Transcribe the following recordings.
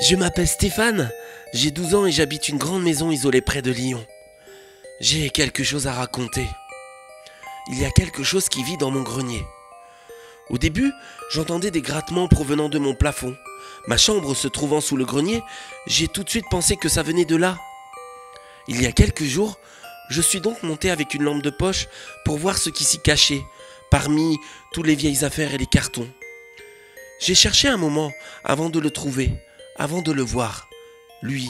Je m'appelle Stéphane, j'ai 12 ans et j'habite une grande maison isolée près de Lyon. J'ai quelque chose à raconter. Il y a quelque chose qui vit dans mon grenier. Au début, j'entendais des grattements provenant de mon plafond. Ma chambre se trouvant sous le grenier, j'ai tout de suite pensé que ça venait de là. Il y a quelques jours, je suis donc monté avec une lampe de poche pour voir ce qui s'y cachait, parmi toutes les vieilles affaires et les cartons. J'ai cherché un moment avant de le trouver, avant de le voir. Lui,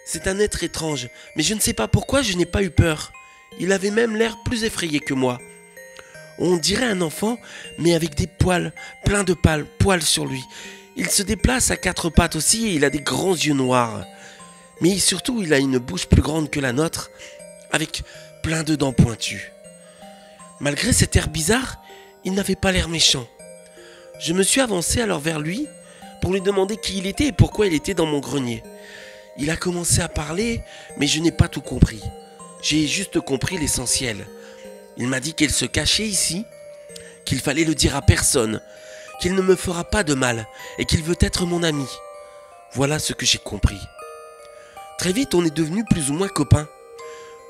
c'est un être étrange, mais je ne sais pas pourquoi je n'ai pas eu peur. Il avait même l'air plus effrayé que moi. On dirait un enfant, mais avec des poils, plein de poils sur lui. Il se déplace à quatre pattes aussi et il a des grands yeux noirs. Mais surtout, il a une bouche plus grande que la nôtre, avec plein de dents pointues. Malgré cet air bizarre, il n'avait pas l'air méchant. Je me suis avancé alors vers lui pour lui demander qui il était et pourquoi il était dans mon grenier. Il a commencé à parler, mais je n'ai pas tout compris. J'ai juste compris l'essentiel. Il m'a dit qu'il se cachait ici, qu'il fallait le dire à personne, qu'il ne me fera pas de mal et qu'il veut être mon ami. Voilà ce que j'ai compris. Très vite, on est devenus plus ou moins copains.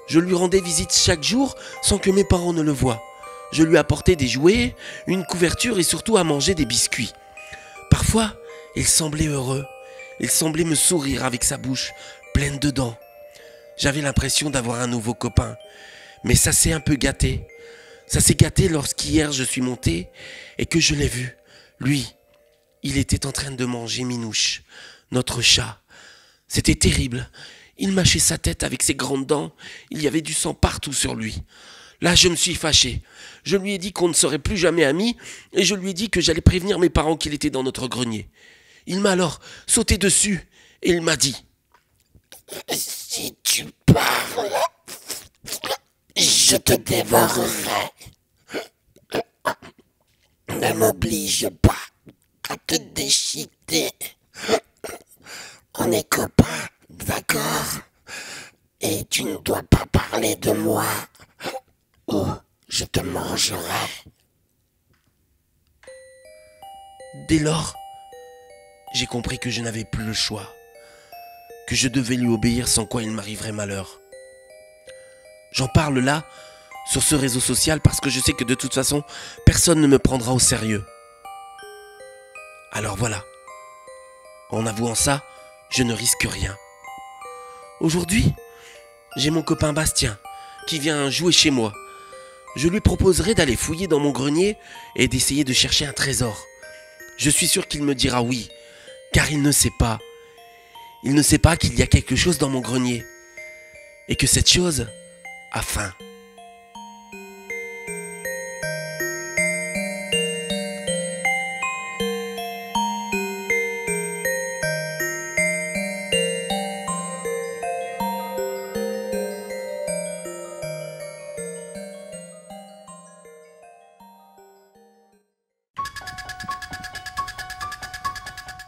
Je lui rendais visite chaque jour sans que mes parents ne le voient. Je lui apportais des jouets, une couverture et surtout à manger des biscuits. Parfois, il semblait heureux. Il semblait me sourire avec sa bouche pleine de dents. J'avais l'impression d'avoir un nouveau copain. Mais ça s'est un peu gâté. Ça s'est gâté lorsqu'hier je suis monté et que je l'ai vu. Lui, il était en train de manger Minouche, notre chat. C'était terrible. Il mâchait sa tête avec ses grandes dents. Il y avait du sang partout sur lui. Là, je me suis fâché. Je lui ai dit qu'on ne serait plus jamais amis et je lui ai dit que j'allais prévenir mes parents qu'il était dans notre grenier. Il m'a alors sauté dessus et il m'a dit « Si tu parles, je te dévorerai. Ne m'oblige pas à te déchiqueter. On est copains, d'accord? Et tu ne dois pas parler de moi ou je te mangerai. » Dès lors, j'ai compris que je n'avais plus le choix, que je devais lui obéir sans quoi il m'arriverait malheur. J'en parle là, sur ce réseau social, parce que je sais que de toute façon, personne ne me prendra au sérieux. Alors voilà, en avouant ça, je ne risque rien. Aujourd'hui, j'ai mon copain Bastien, qui vient jouer chez moi. Je lui proposerai d'aller fouiller dans mon grenier et d'essayer de chercher un trésor. Je suis sûr qu'il me dira oui, car il ne sait pas. Il ne sait pas qu'il y a quelque chose dans mon grenier. Et que cette chose a faim.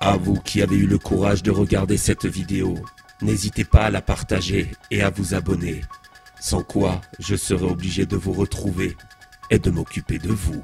À vous qui avez eu le courage de regarder cette vidéo, n'hésitez pas à la partager et à vous abonner. Sans quoi, je serai obligé de vous retrouver et de m'occuper de vous.